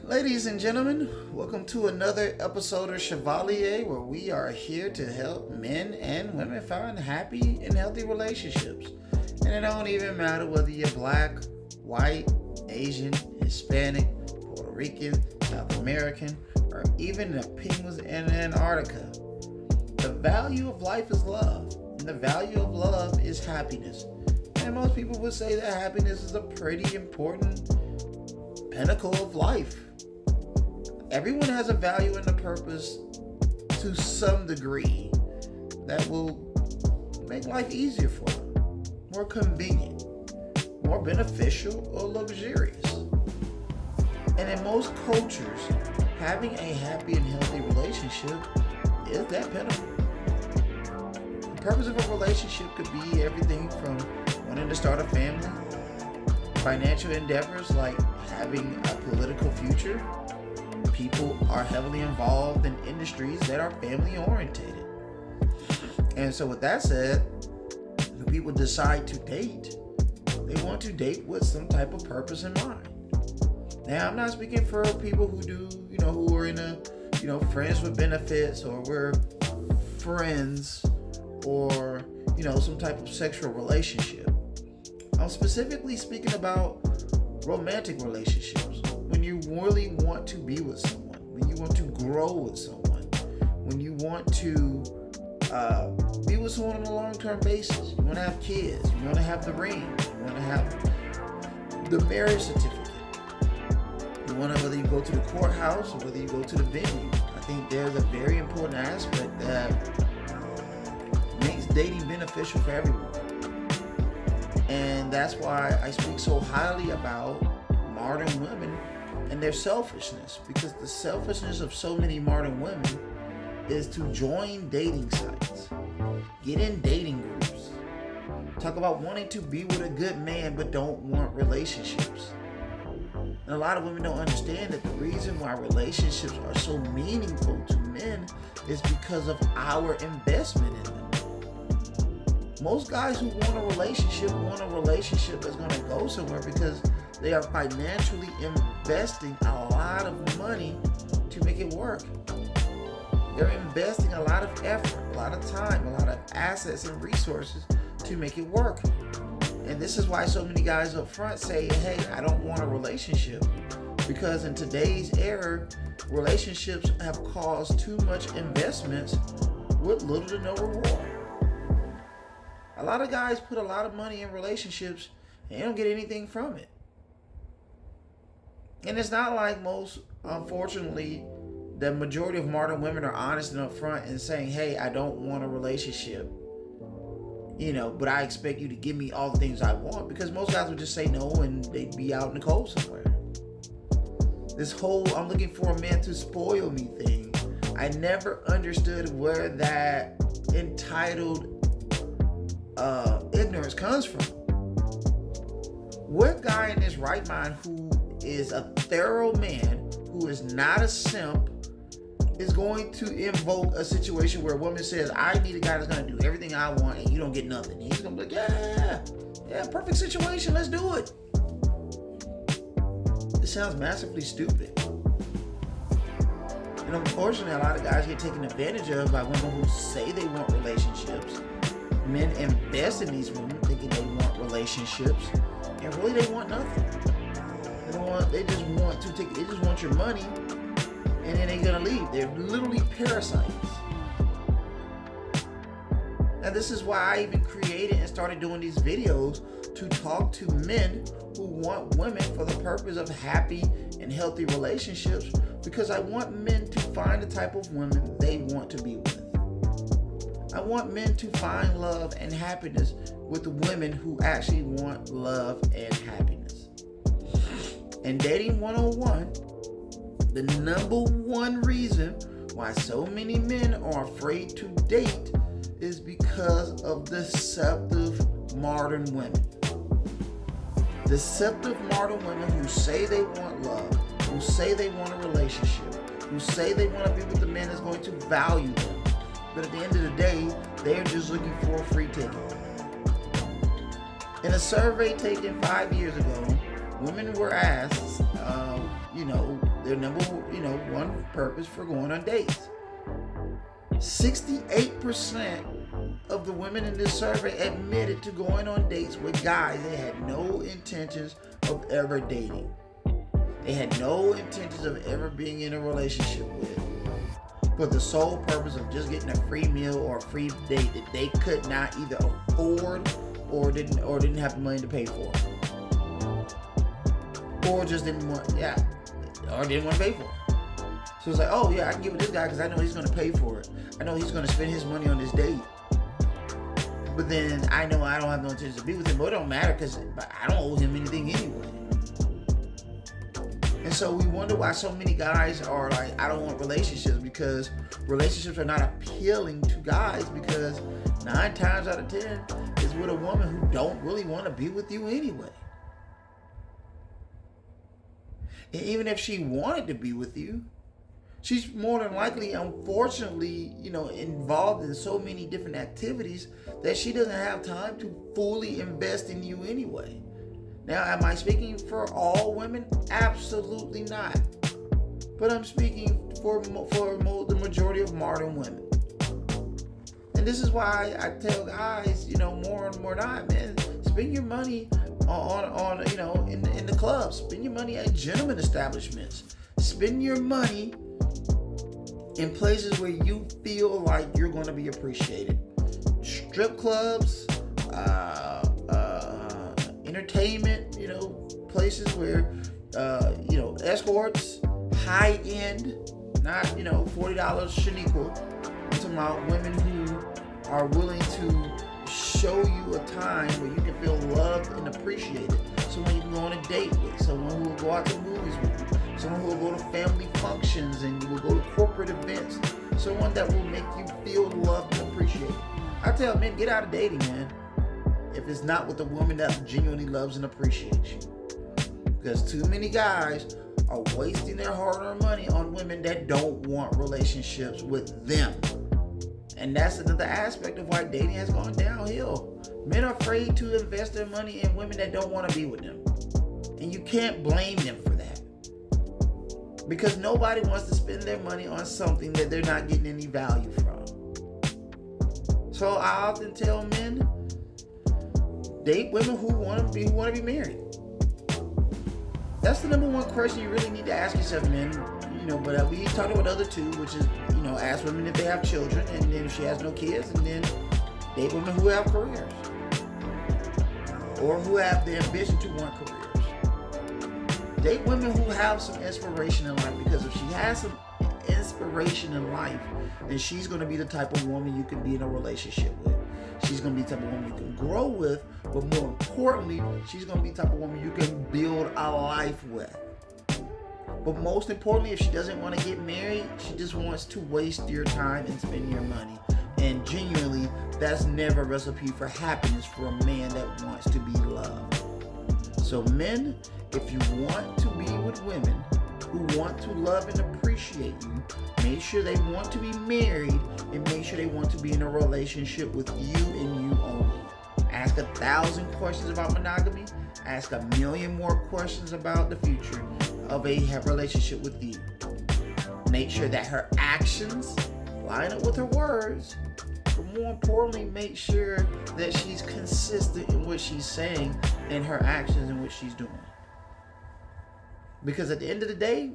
Ladies and gentlemen, welcome to another episode of Chevalier, where we are here to help men and women find happy and healthy relationships. And it don't even matter whether you're black, white, Asian, Hispanic, Puerto Rican, South American, or even the penguins in Antarctica. The value of life is love, and the value of love is happiness. And most people would say that happiness is a pretty important pinnacle of life. Everyone has a value and a purpose to some degree that will make life easier for them, more convenient, more beneficial, or luxurious. And in most cultures, having a happy and healthy relationship is that pinnacle. The purpose of a relationship could be everything from wanting to start a family, financial endeavors like having a political future. People are heavily involved in industries that are family orientated. And so with that said, when people decide to date, they want to date with some type of purpose in mind. Now, I'm not speaking for people who do, who are in a, friends with benefits, or we're friends, or, some type of sexual relationship. I'm specifically speaking about romantic relationships. When you really want to be with someone, when you want to grow with someone, when you want to be with someone on a long-term basis, you want to have kids, you want to have the ring, you want to have the marriage certificate, you want to, whether you go to the courthouse or whether you go to the venue. I think there's a very important aspect that makes dating beneficial for everyone. And that's why I speak so highly about modern women and their selfishness, because the selfishness of so many modern women is to join dating sites, get in dating groups, talk about wanting to be with a good man but don't want relationships. And a lot of women don't understand that the reason why relationships are so meaningful to men is because of our investment in them. Most guys who want a relationship that's going to go somewhere because they are financially investing a lot of money to make it work. They're investing a lot of effort, a lot of time, a lot of assets and resources to make it work. And this is why so many guys up front say, hey, I don't want a relationship. Because in today's era, relationships have caused too much investments with little to no reward. A lot of guys put a lot of money in relationships and they don't get anything from it. And it's not like unfortunately, the majority of modern women are honest and upfront and saying, hey, I don't want a relationship, but I expect you to give me all the things I want, because most guys would just say no and they'd be out in the cold somewhere. This whole I'm looking for a man to spoil me thing, I never understood where that entitled ignorance comes from. What guy in his right mind who is a thorough man, who is not a simp, is going to invoke a situation where a woman says, I need a guy that's going to do everything I want and you don't get nothing? And he's going to be like, yeah, perfect situation, let's do it. It sounds massively stupid. And unfortunately, a lot of guys get taken advantage of by women who say they want relationships. Men invest in these women thinking they want relationships, and really they want nothing. They just want your money, and then they're gonna leave. They're literally parasites. And this is why I even created and started doing these videos to talk to men who want women for the purpose of happy and healthy relationships, because I want men to find the type of women they want to be with. I want men to find love and happiness with the women who actually want love and happiness. And Dating 101, the number one reason why so many men are afraid to date is because of deceptive modern women. Deceptive modern women who say they want love, who say they want a relationship, who say they want to be with a man that's going to value them. But at the end of the day, they're just looking for a free ticket. In a survey taken 5 years ago, women were asked, their number, one purpose for going on dates. 68% of the women in this survey admitted to going on dates with guys they had no intentions of ever dating. They had no intentions of ever being in a relationship with, for the sole purpose of just getting a free meal or a free date that they could not either afford or didn't have the money to pay for, or just didn't want to pay for it. So it's like, oh yeah, I can give it this guy because I know he's going to pay for it. I know he's going to spend his money on this date. But then I know I don't have no intention to be with him, but it don't matter because I don't owe him anything anyway. And so we wonder why so many guys are like, I don't want relationships, because relationships are not appealing to guys, because 9 times out of 10 is with a woman who don't really want to be with you anyway. And even if she wanted to be with you, she's more than likely, unfortunately, involved in so many different activities that she doesn't have time to fully invest in you anyway. Now, am I speaking for all women? Absolutely not. But I'm speaking for the majority of modern women. And this is why I tell guys, more and more not, man, spend your money on in the clubs. Spend your money at gentleman establishments. Spend your money in places where you feel like you're going to be appreciated. Strip clubs, entertainment, places where, escorts, high end, not, $40 Shaniqua. I'm talking about women who are willing to show you a time where you can feel loved and appreciated. Someone you can go on a date with, someone who will go out to movies with you, someone who will go to family functions and you will go to corporate events, someone that will make you feel loved and appreciated. I tell men, get out of dating, man, if it's not with a woman that genuinely loves and appreciates you. Because too many guys are wasting their hard-earned money on women that don't want relationships with them. And that's another aspect of why dating has gone downhill. Men are afraid to invest their money in women that don't want to be with them. And you can't blame them for that. Because nobody wants to spend their money on something that they're not getting any value from. So I often tell men, date women who want to be married. That's the number one question you really need to ask yourself, men. But we talked about the other two, which is, ask women if they have children, and then if she has no kids, and then date women who have careers. Or who have the ambition to want careers. Date women who have some inspiration in life, because if she has some inspiration in life, then she's going to be the type of woman you can be in a relationship with. She's going to be the type of woman you can grow with, but more importantly, she's going to be the type of woman you can build a life with. But most importantly, if she doesn't want to get married, she just wants to waste your time and spend your money. And genuinely, that's never a recipe for happiness for a man that wants to be loved. So men, if you want to be with women who want to love and appreciate you, make sure they want to be married, and make sure they want to be in a relationship with you and you only. Ask 1,000 questions about monogamy. Ask 1,000,000 more questions about the future of a relationship with you. Make sure that her actions line up with her words, but more importantly, make sure that she's consistent in what she's saying and her actions and what she's doing. Because at the end of the day,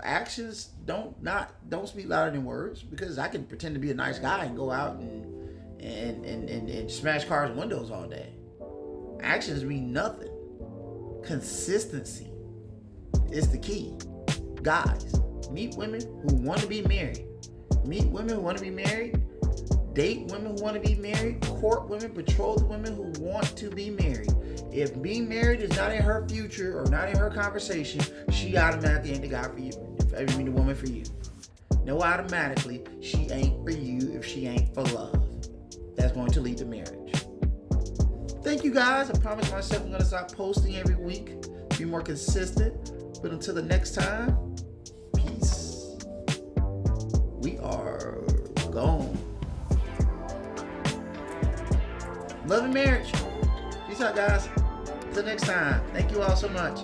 actions don't speak louder than words. Because I can pretend to be a nice guy and go out and smash cars and windows all day. Actions mean nothing. Consistency is the key. Guys, meet women who want to be married. Meet women who want to be married. Date women who want to be married. Court women, betrothed women who want to be married. If being married is not in her future or not in her conversation, she automatically ain't the guy for you. I mean, the woman for you. No, automatically, she ain't for you if she ain't for love. That's going to lead to marriage. Thank you, guys. I promise myself I'm going to start posting every week. Be more consistent. But until the next time, peace. We are gone. Love and marriage. Peace out, guys. Until next time. Thank you all so much.